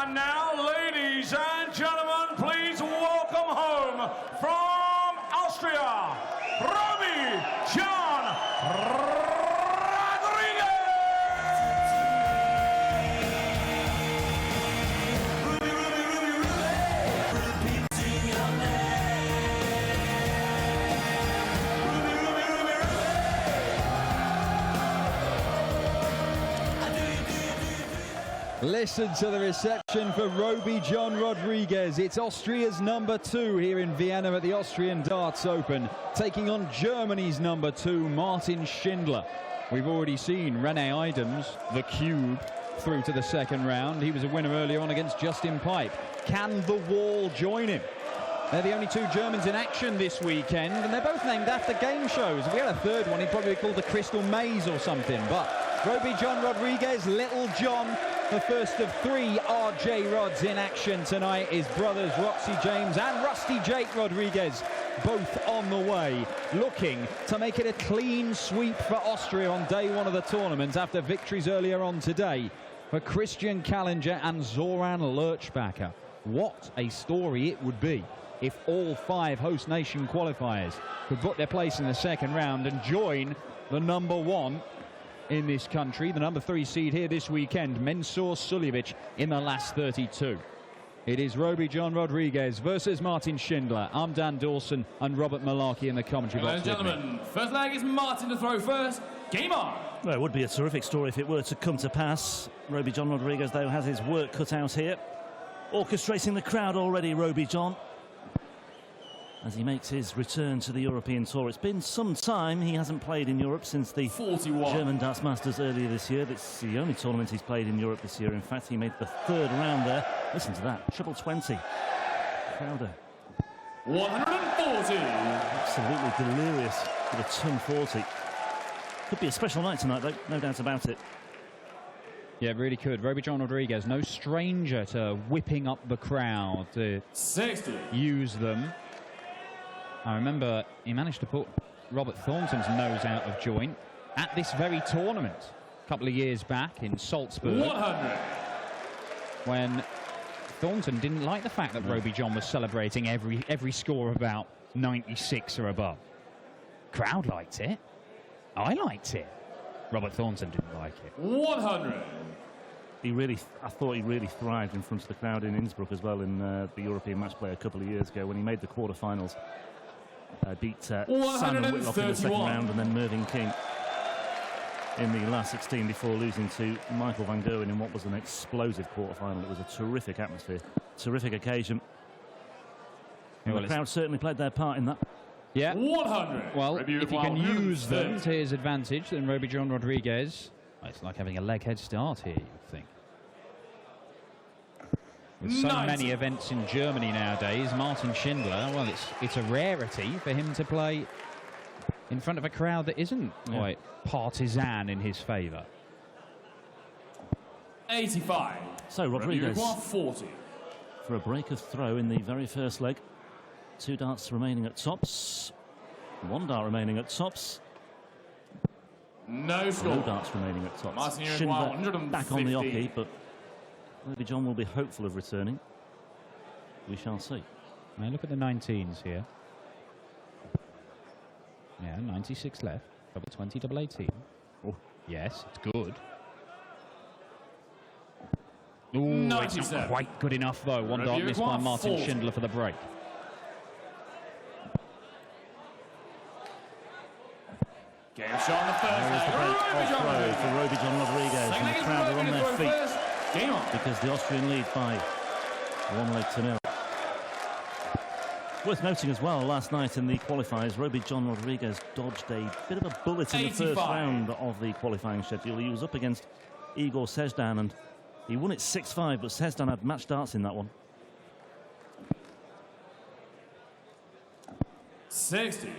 And now, ladies and gentlemen, please welcome home from Austria, Rowby John Listen to the reception for Rowby John Rodriguez. It's Austria's number 2 here in Vienna at the Austrian Darts Open, taking on Germany's number 2, Martin Schindler. We've already seen Rene Idams, the Cube, through to the second round. He was a winner earlier on against Justin Pipe. Can the Wall join him? They're the only 2 Germans in action this weekend, and they're both named after game shows. If we had a third one, he'd probably be called the Crystal Maze or something. But Rowby John Rodriguez, Little John, the first of 3 RJ Rods in action tonight. His brothers Roxy James and Rusty Jake Rodriguez both on the way, looking to make it a clean sweep for Austria on day 1 of the tournament after victories earlier on today for Christian Kallinger and Zoran Lurchbacher. What a story it would be if all 5 host nation qualifiers could book their place in the second round and join the number 1 in this country, the number 3 seed here this weekend, Mensur Suljovic, in the last 32. It is Rowby John Rodriguez versus Martin Schindler. I'm Dan Dawson and Robert Malarkey in the commentary box. Ladies and gentlemen, first leg is Martin to throw first. Game on! Well, it would be a terrific story if it were to come to pass. Rowby John Rodriguez, though, has his work cut out here. Orchestrating the crowd already, Rowby John, as he makes his return to the European Tour. It's been some time he hasn't played in Europe since the 41 German Darts Masters earlier this year. It's the only tournament he's played in Europe this year. In fact, he made the 3rd round there. Listen to that, triple 20. Crowder. 140. Absolutely delirious with a ton 40. Could be a special night tonight, though, no doubt about it. Yeah, it really could. Rowby John Rodriguez, no stranger to whipping up the crowd to 60. Use them. I remember he managed to put Robert Thornton's nose out of joint at this very tournament a couple of years back in Salzburg. 100. When Thornton didn't like the fact that Rowby John was celebrating every score of about 96 or above. Crowd liked it. I liked it. Robert Thornton didn't like it. 100. I thought he really thrived in front of the crowd in Innsbruck as well in the European match play a couple of years ago when he made the quarterfinals. Beat Simon Whitlock in the second round and then Mervyn King in the last 16 before losing to Michael van Gerwen in what was an explosive quarterfinal. It was a terrific atmosphere, terrific occasion. And the crowd certainly played their part in that. Yeah. 100. Well, if he can use them to his advantage, then Rowby John Rodriguez, it's like having a leg head start here, you would think. With so many events in Germany nowadays, Martin Schindler, well, it's a rarity for him to play in front of a crowd that isn't quite partisan in his favour. 85. So Rodriguez 40. for a break of throw in the very first leg. 2 darts remaining at tops. 1 dart remaining at tops. No score. No darts remaining at tops. Martin Schindler back on the oche, but Rowby John will be hopeful of returning. We shall see. Now look at the 19s here. Yeah, 96 left. Double 20, double 18. Oh, yes, it's good. Ooh, it's not quite good enough though. 1 dart missed by Martin Schindler for the break. Game shot on the first There's the break of throw for Rowby John Rodriguez, and the crowd are on their feet Game on. because the Austrian lead by 1 leg to 0. Worth noting as well, last night in the qualifiers, Rowby John Rodriguez dodged a bit of a bullet in the first round of the qualifying schedule. He was up against Igor Sejdan and he won it 6-5, but Sejdan had match darts in that one. 60.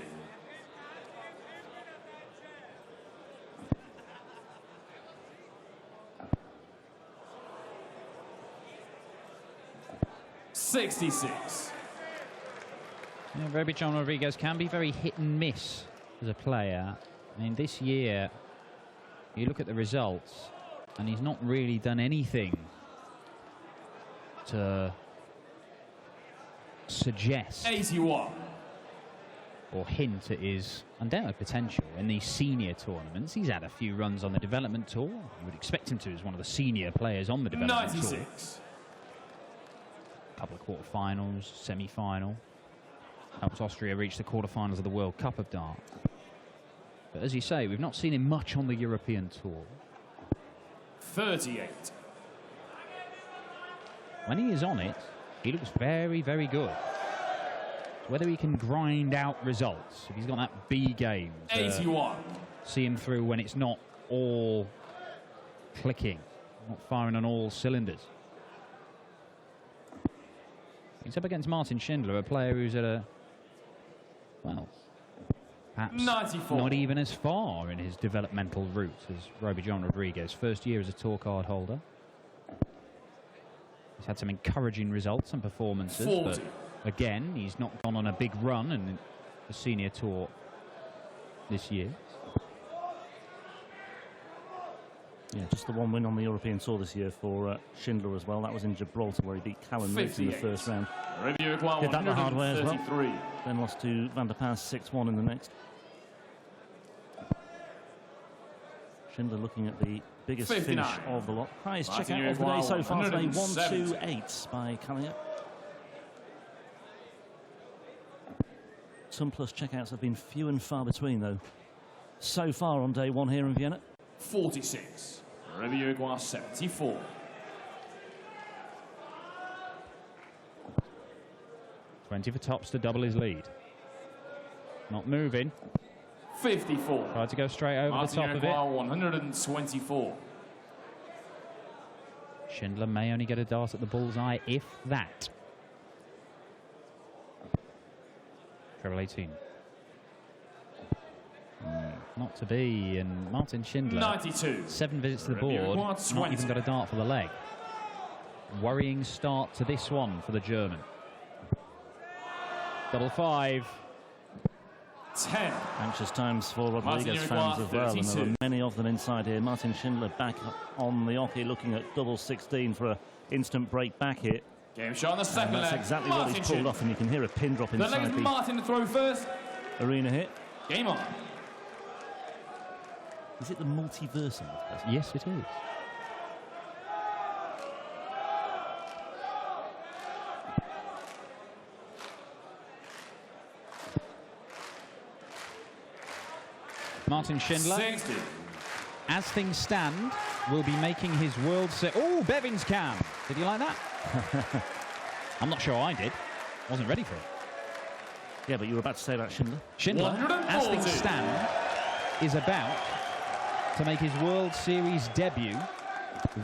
$66. Yeah, Rowby John Rodriguez can be very hit and miss as a player. I mean, this year, you look at the results, and he's not really done anything to suggest 81. or hint at his undoubted potential in these senior tournaments. He's had a few runs on the development tour. You would expect him to as one of the senior players on the development 96. tour. A couple of quarterfinals, semi-final. Helps Austria reach the quarterfinals of the World Cup of Dart. But as you say, we've not seen him much on the European tour. 38. When he is on it, he looks very, very good. Whether he can grind out results, if he's got that B game, 81. see him through when it's not all clicking, not firing on all cylinders. He's up against Martin Schindler, a player who's at a, well, perhaps 94. not even as far in his developmental route as Rowby John Rodriguez. First year as a tour card holder. He's had some encouraging results and performances, 40. but again, he's not gone on a big run in the senior tour this year. Yeah, just the one win on the European tour this year for Schindler as well. That was in Gibraltar, where he beat Callan Riggs in the first round. Review required. Did that the hard way as well. Then lost to Van der Paas 6-1 in the next. Schindler looking at the biggest 59. finish of the lot. Highest Martin checkout of the day so far today, 170. 128 by Callier. Some plus checkouts have been few and far between, though, so far on day one here in Vienna. 46. Review required 74. For tops to double his lead. Not moving. 54. Tried to go straight over the top of it. 124. Schindler may only get a dart at the bullseye, if that. Treble 18. Not to be, and Martin Schindler, 92. 7 visits to the board, not even got a dart for the leg. Worrying start to this one for the German. Double 5. 10. Anxious times for Rodriguez fans as well, and there were many of them inside here. Martin Schindler back up on the oche, looking at double 16 for an instant break back hit. Game shot on the second leg. That's exactly what he's pulled off, and you can hear a pin drop The inside leg the is Martin to throw first. arena hit. Game on. Is it the multiversal? Yes, it is. Martin Schindler, 60. as things stand, will be making his world set. Oh, Bevin's cam. Did you like that? I'm not sure I did. Wasn't ready for it. Yeah, but you were about to say about Schindler. Schindler, as things 140. stand, is about to make his World Series debut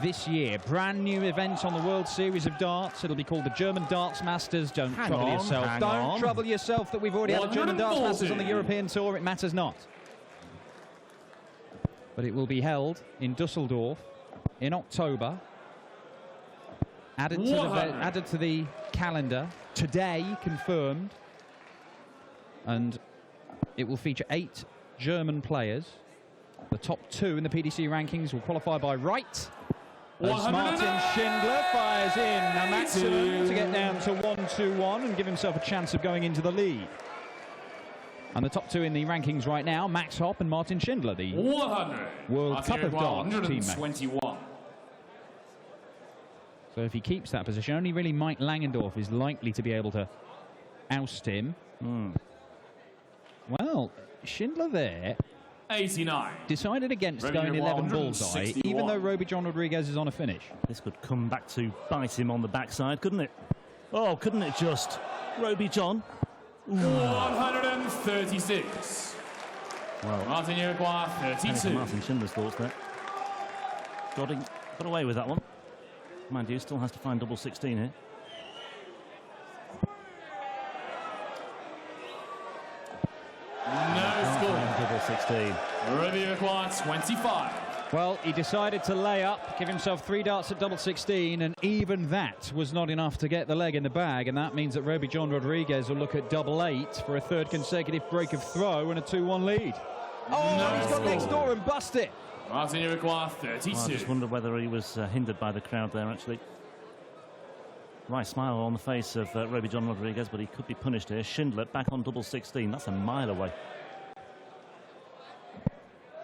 this year. Brand new event on the World Series of Darts. It'll be called the German Darts Masters. Don't trouble yourself. Don't trouble yourself that we've already had the German Darts Masters on the European Tour. It matters not. But it will be held in Dusseldorf in October. Added to the calendar today, confirmed. And it will feature 8 German players. The top 2 in the PDC rankings will qualify by right. As Martin Schindler fires in a maximum to get down to 1-2-1 and give himself a chance of going into the lead. And the top 2 in the rankings right now, Max Hopp and Martin Schindler, the 100. World Cup of Darts teammates. 121. So if he keeps that position, only really Mike Langendorf is likely to be able to oust him. Well, Schindler there 89. decided against going 11 bullseye, even though Rowby John Rodriguez is on a finish. This could come back to bite him on the backside, couldn't it? Oh, couldn't it just? Rowby John. 136. Well, Martin Uruguay, 32. Martin Schindler's thoughts there. Got away with that one. Mind you, still has to find double 16 here. No score. Double 16. Review required 25. Well, he decided to lay up, give himself 3 darts at double 16, and even that was not enough to get the leg in the bag, and that means that Rowby John Rodriguez will look at double 8 for a 3rd consecutive break of throw and a 2-1 lead. Oh, No he's got score. next door and bust it. Martin Uruguay, 32. Well, I just wonder whether he was hindered by the crowd there, actually. Right smile on the face of Rowby John Rodriguez, but he could be punished here. Schindler back on double 16. That's a mile away.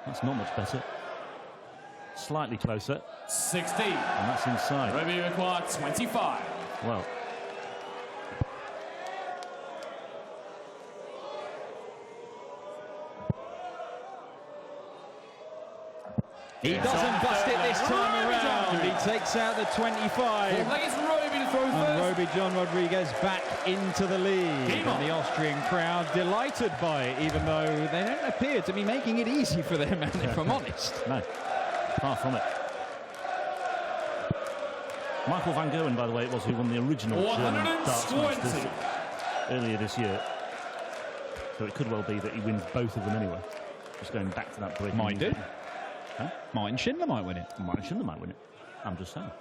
That's not much better. Slightly closer. 16. And that's inside. Rowby required 25. Well. He doesn't bust it this time around. He takes out the 25. It's Rowby to throw And first. Rowby John Rodriguez back into the lead. Game on. And the Austrian crowd delighted by it, even though they don't appear to be making it easy for them, if I'm honest. No, far from it. Michael van Gerwen, by the way, it was who won the original German darts masters earlier this year. So it could well be that he wins both of them anyway. Just going back to that break. Might do. Huh? Martin Schindler might win it. Martin Schindler might win it. I'm just saying.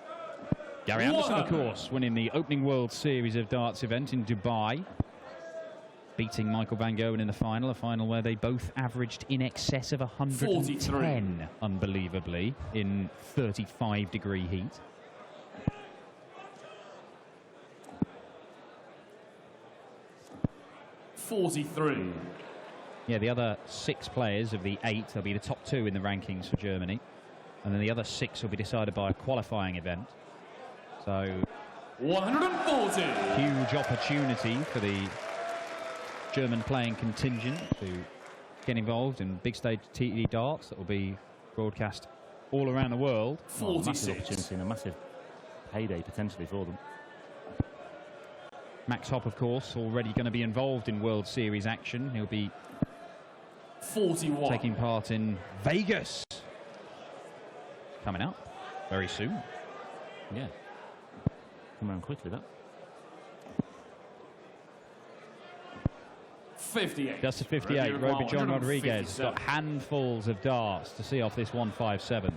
Gary Anderson, of course, winning the opening World Series of Darts event in Dubai, beating Michael van Gerwen in the final, a final where they both averaged in excess of 110, 43. Unbelievably, in 35-degree heat. $43. Yeah, the other 6 players of the 8, they'll be the top 2 in the rankings for Germany. And then the other 6 will be decided by a qualifying event. So, 140. huge opportunity for the German playing contingent to get involved in big stage TD darts that will be broadcast all around the world. 46. Massive opportunity and a massive payday potentially for them. Max Hopp, of course, already going to be involved in World Series action. He'll be 41. taking part in Vegas. Coming up very soon. Yeah. Come around quickly, that. 58. Just at 58, Rowby John Rodriguez got handfuls of darts to see off this 157.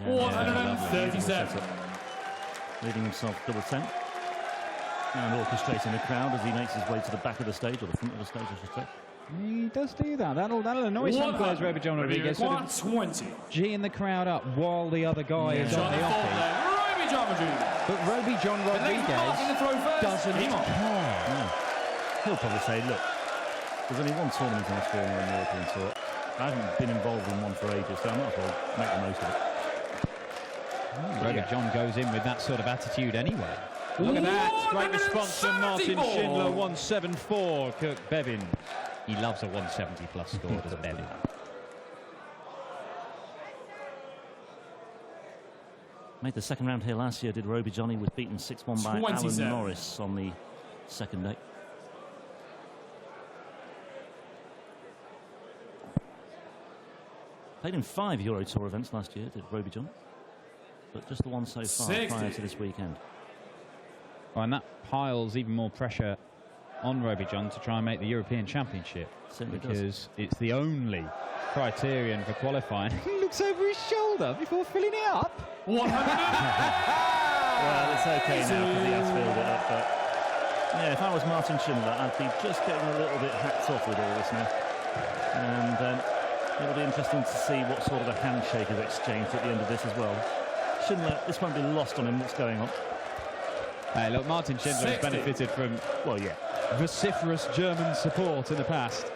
Yeah, 137. Leading himself double 10. And orchestrating the crowd as he makes his way to the back of the stage, or the front of the stage, I should say. He does do that. That'll annoy some players, Rowby John Rodriguez. Sort of 20. G'ing the crowd up while the other guy is on the offie. Rowby John Rodriguez. But Rowby John Rodriguez doesn't care. No. He'll probably say, look, there's only one tournament in Australia on the European Tour. I haven't been involved in one for ages, so I might as well make the most of it. Rowby John goes in with that sort of attitude anyway. Look at that. Great response from Martin Schindler. 174. Kirk Bevins. He loves a 170-plus score, doesn't Bevins? Made the second round here last year, did Rowby John. He was beaten 6-1 by 27. Alan Norris on the second day. Played in 5 Euro Tour events last year, did Rowby John. But just the one so far 60. prior to this weekend. Well, and that piles even more pressure on Rowby John to try and make the European Championship. Certainly because does. it's the only criterion for qualifying. He looks over his shoulder before filling it up. 100. Well, it's okay now because he has filled it up, but yeah, if I was Martin Schindler, I'd be just getting a little bit hacked off with all this now. And it'll be interesting to see what sort of a handshake is exchanged at the end of this as well. Schindler, this won't be lost on him what's going on. Hey, look, Martin Schindler has 60. benefited from, Well, yeah. vociferous German support in the past.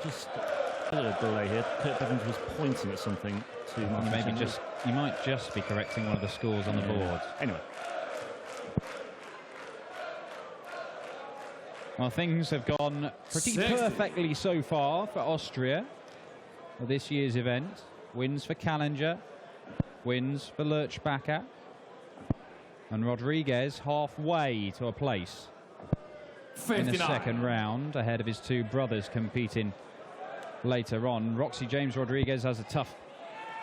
Just a bit of a delay here. Kurt Bevins was pointing at something to Martin Schindler. You might just be correcting one of the scores on the board. Anyway. Well, things have gone pretty 60. perfectly so far for Austria for this year's event. Wins for Kallinger, wins for Lurchbacher, and Rodriguez halfway to a place 59. in the second round, ahead of his 2 brothers competing later on. Roxy James Rodriguez has a tough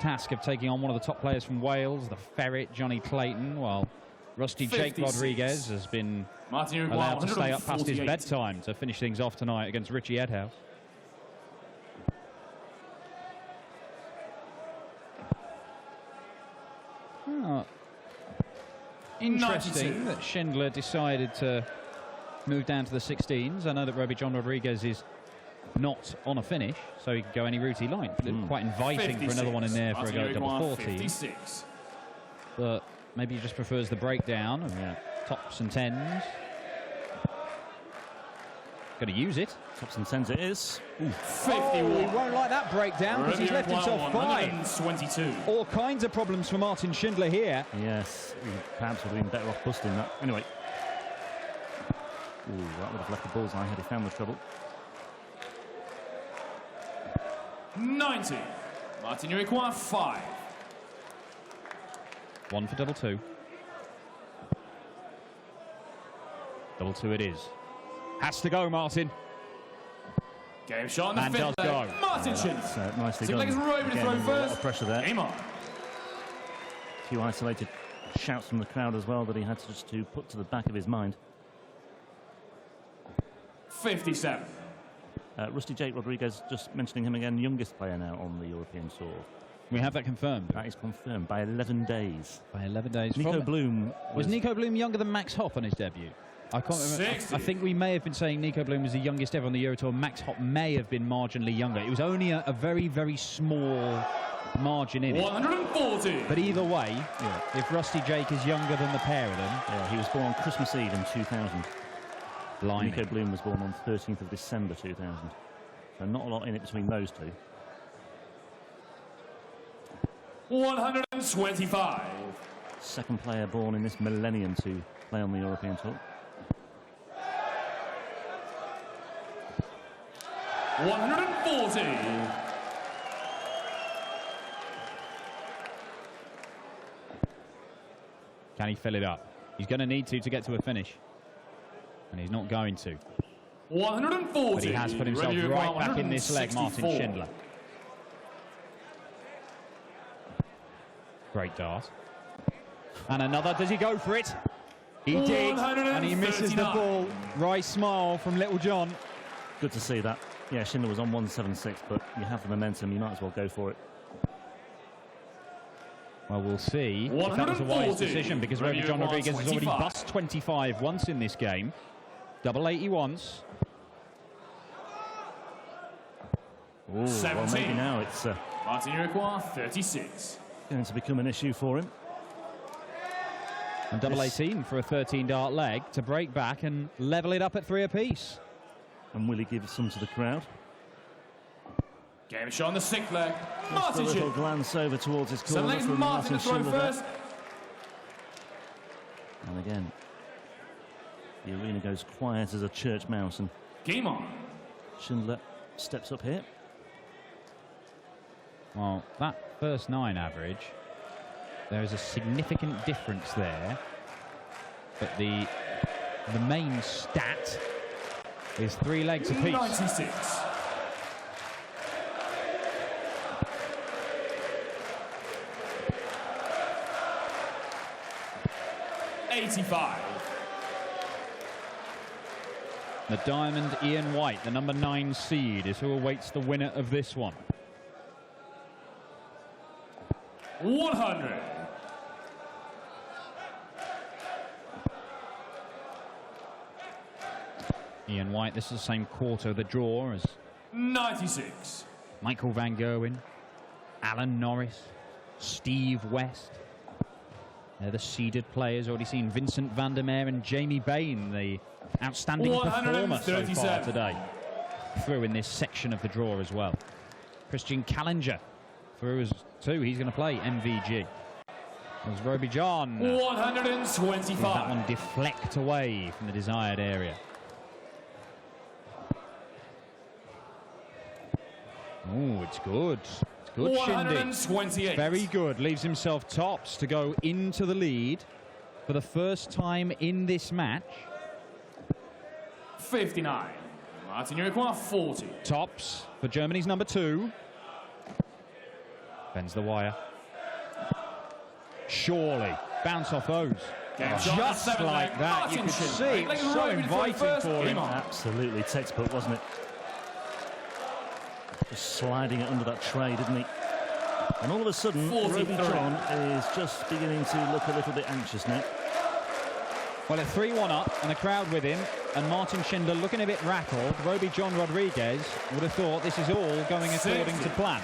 task of taking on one of the top players from Wales, the Ferret, Johnny Clayton, while Rusty Jake 56. Rodriguez has been Martin allowed to stay up past his 148. bedtime to finish things off tonight against Richie Edhouse. Oh, interesting 92. that Schindler decided to move down to the 16s. I know that Rowby John Rodriguez is not on a finish, so he could go any route he liked. Quite inviting 56. For another one in there for a go at double 40. 56. But maybe he just prefers the breakdown. Yeah. Tops and tens. Going to use it. Tops and tens it is. Ooh. 51. Oh, he won't like that breakdown because he's left himself 5. All kinds of problems for Martin Schindler here. Yes, he perhaps would have been better off busting that. Anyway. Ooh, that would have left the bullseye had he found the trouble. 90. Martin, you require 5. 1 for double 2. Double 2 it is. Has to go, Martin. Game shot on the fifth leg. Go. Martin Schindler. Nicely done. Again, Rowby to throw first. A lot of pressure there. Game on. A few isolated shouts from the crowd as well that he had to just to put to the back of his mind. 57. Rusty Jake Rodriguez, just mentioning him again, youngest player now on the European Tour. We have that confirmed. That is confirmed by 11 days. By 11 days. Nico Bloom was Nico Bloom younger than Max Hopp on his debut? I can't remember. 60. I think we may have been saying Nico Bloom was the youngest ever on the Euro Tour. Max Hopp may have been marginally younger. It was only a very, very small margin in 140. It. But either way, if Rusty Jake is younger than the pair of them... Yeah, he was born on Christmas Eve in 2000. Blimey. Nico Bloom was born on 13th of December 2000. So not a lot in it between those two. 125. Second player born in this millennium to play on the European Tour. 140. Can he fill it up? He's going to need to get to a finish. And he's not going to. 140. But he has put himself right back in this leg, Martin Schindler. Great dart. And another. Does he go for it? He did. And he misses the ball. Right smile from Little John. Good to see that. Yeah, Schindler was on 176, but you have the momentum. You might as well go for it. Well, we'll see if that was a wise decision, because Rowby John Rodriguez has already bust 25 once in this game. Double 80 once. Ooh, 17. Well, maybe now it's Martin Uruguay, 36. Going to become an issue for him. And double 18 for a 13-dart leg to break back and level it up at 3 apiece. And will he give some to the crowd? Game shot on the 6th leg. Just a little glance over towards his corner from Martin Schindler first. And again, the arena goes quiet as a church mouse. And game on. Schindler steps up here. Well, that first 9 average, there is a significant difference there. But the main stat is 3 legs apiece. 96. The diamond Ian White, the number 9 seed, is who awaits the winner of this one. 100. Ian White, this is the same quarter of the draw as 96. Michael Van Gerwen, Alan Norris, Steve West. They're the seeded players. Already seen Vincent van der Meer and Jamie Bain, the outstanding performer so far today, through in this section of the draw as well. Christian Callinger through as too. He's going to play MVG. There's Rowby John. 125. That one deflect away from the desired area. Oh, it's good. It's good, 128. Very good. Leaves himself tops to go into the lead for the first time in this match. 59. Martin Uruguay, 40. Tops for Germany's number 2. Bends the wire. Surely. Bounce off those. Just like that. You could see it was so inviting for him. Absolutely textbook, wasn't it? Just sliding it under that tray, didn't he? And all of a sudden, Rowby John is just beginning to look a little bit anxious now. Well, at 3-1 up and the crowd with him, and Martin Schindler looking a bit rattled. Rowby John Rodriguez would have thought this is all going according to plan.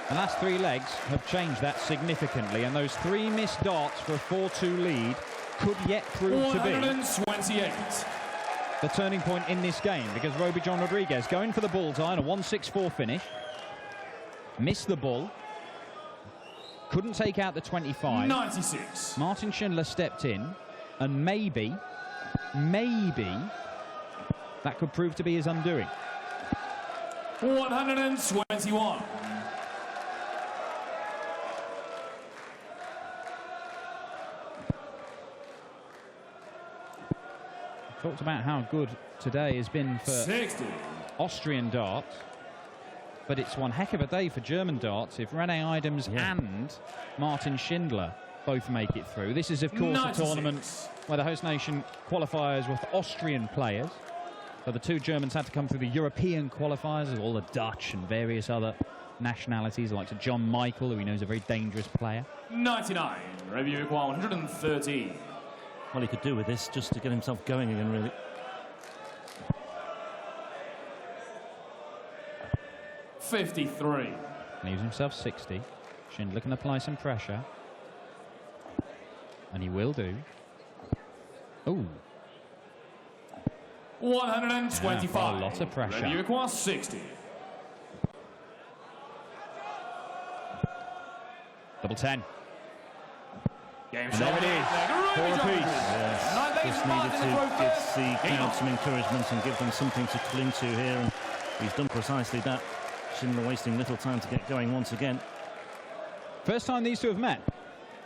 The last 3 legs have changed that significantly, and those 3 missed darts for a 4-2 lead could yet prove to be 128. the turning point in this game, because Rowby John Rodriguez going for the bullseye on a 164 finish, missed the bull, couldn't take out the 25. 96. Martin Schindler stepped in, and maybe that could prove to be his undoing. 121. Talked about how good today has been for 60. Austrian darts, but it's one heck of a day for German darts if Rene Idams and Martin Schindler both make it through. This is, of course, 96. A tournament where the host nation qualifiers were Austrian players. So the 2 Germans had to come through the European qualifiers of all the Dutch and various other nationalities, like John Michael, who we know is a very dangerous player. 99. Review require 130. Well, he could do with this just to get himself going again, really. $53. Leaves himself 60. Schindler can apply some pressure. And he will do. Oh. 125. A lot of pressure. Review requires 60. Double 10. Game And shot. there it is. 4 apiece. Yes, just needed to give the crowd some encouragement and give them something to cling to here, and he's done precisely that. Schindler wasting little time to get going once again. First time these 2 have met.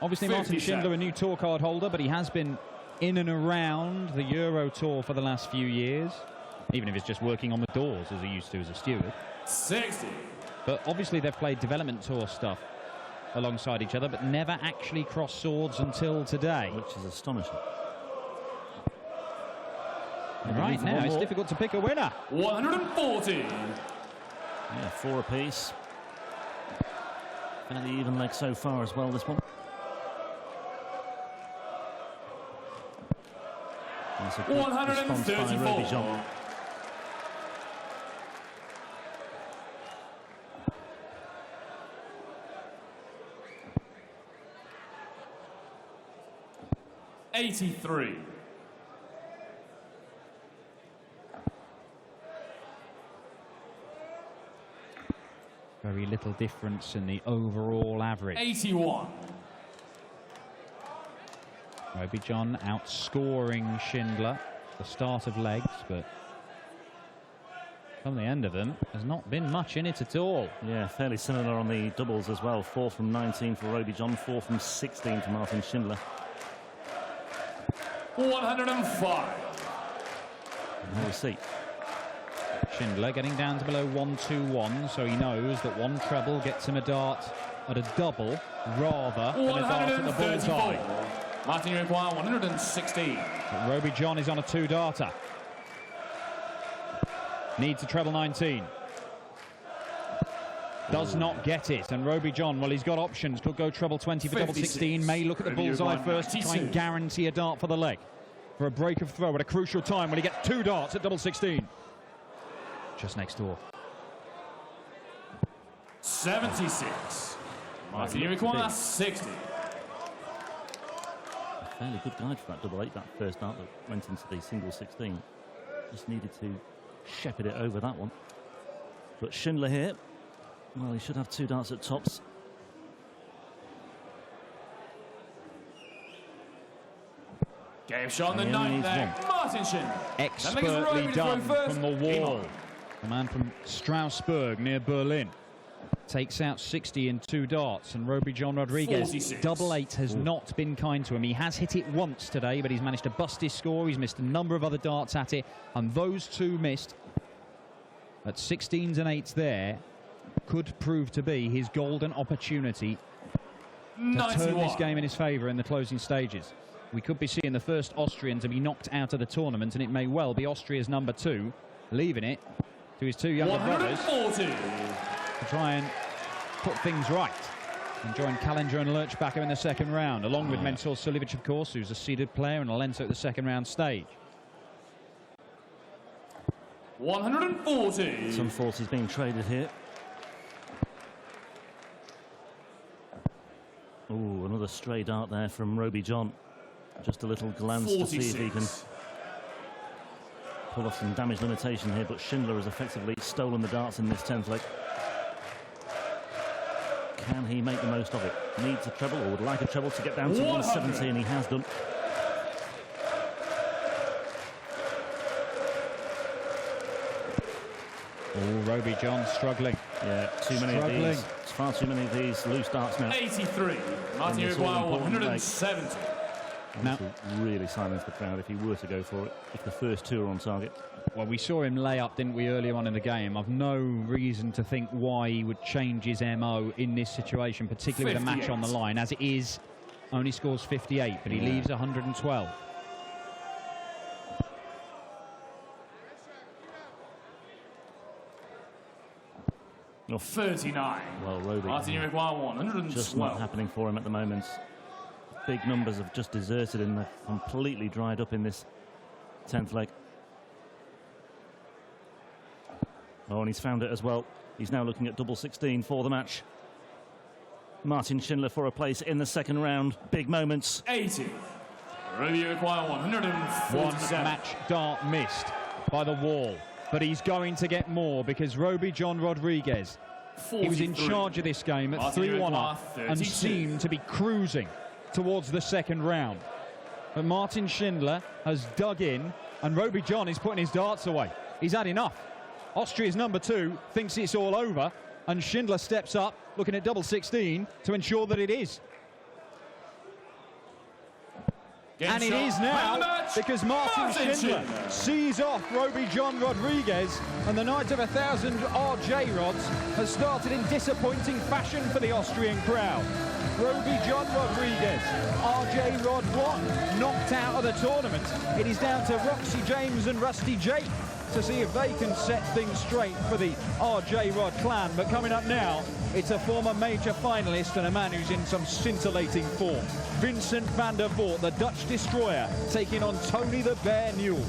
Obviously, Martin Schindler, a new tour card holder, but he has been in and around the Euro Tour for the last few years, even if it's just working on the doors as he used to as a steward. 60. But obviously they've played development tour stuff alongside each other, but never actually crossed swords until today. Which is astonishing. And right now, it's difficult to pick a winner. 140. Yeah, 4 apiece. Fairly even leg so far as well, this one. That's a good 134. Rowby John. $83. Very little difference in the overall average. 81. Rowby John outscoring Schindler at the start of legs, but from the end of them, there's not been much in it at all. Yeah, fairly similar on the doubles as well. 4 from 19 for Rowby John, 4 from 16 for Martin Schindler. 105. And we'll see. Schindler getting down to below 121, so he knows that 1 treble gets him a dart at a double rather than a dart at the bullseye. Martin, you require 116. But Rowby John is on a 2-darter. Needs a treble 19. Does not get it, and Rowby John, well, he's got options. Could go treble 20 for double 16. May look at the bullseye first to try and guarantee a dart for the leg. For a break of throw at a crucial time when he gets 2 darts at double 16. Just next door. 76. Martin, you require 60. A fairly good guide for that double 8, that first dart that went into the single 16. Just needed to shepherd it over that one. But Schindler here, well, he should have 2 darts at tops. Game shot on the 9th there. Martin Schindler. Expertly done from the wall. The man from Strasbourg near Berlin takes out 60 in 2 darts, and Rowby John Rodriguez, 46. double 8 has not been kind to him. He has hit it once today, but he's managed to bust his score. He's missed a number of other darts at it, and those 2 missed at 16s and 8s there could prove to be his golden opportunity to turn this game in his favour in the closing stages. We could be seeing the first Austrian to be knocked out of the tournament, and it may well be Austria's number 2, leaving it to his 2 younger brothers to try and put things right. And joined Kallinger and Lurchbacher in the second round, along with Mensur Suljevic, of course, who's a seeded player, and Alonso at the second round stage. 140. Some forces being traded here. Oh, another stray dart there from Rowby John. Just a little glance 46. To see if he can pull off some damage limitation here, but Schindler has effectively stolen the darts in this 10th leg. Can he make the most of it? Needs a treble, or would like a treble to get down to 170, and he has done. Oh, Rowby John struggling. Yeah, too many of these. It's far too many of these loose darts now. 83. Martin Uruguay 170. Now, really silence the crowd if he were to go for it, if the first two are on target. Well, we saw him lay up, didn't we, earlier on in the game? I've no reason to think why he would change his MO in this situation, particularly with a match on the line. As it is, only scores 58, but he leaves 112. No, 39. Well, Rowby, Martin Uruguay 112. Just not happening for him at the moment. Big numbers have just deserted and they're completely dried up in this 10th leg. Oh, and he's found it as well. He's now looking at double 16 for the match. Martin Schindler for a place in the second round. Big moments. 80. Rowby Uruguay 147. One match dart missed by the wall, but he's going to get more because Rowby John Rodriguez, 43. He was in charge of this game at 3-1 up and seemed to be cruising towards the second round. But Martin Schindler has dug in, and Rowby John is putting his darts away. He's had enough. Austria's number 2 thinks it's all over, and Schindler steps up, looking at double 16 to ensure that it is. And it is now, because Martin Schindler sees off Rowby John Rodriguez, and the night of 1,000 RJ rods has started in disappointing fashion for the Austrian crowd. Rowby John Rodriguez, RJ Rod 1, knocked out of the tournament. It is down to Roxy James and Rusty Jake to see if they can set things straight for the RJ Rod clan. But coming up now, it's a former major finalist and a man who's in some scintillating form. Vincent van der Voort, the Dutch destroyer, taking on Tony the Bear Newell.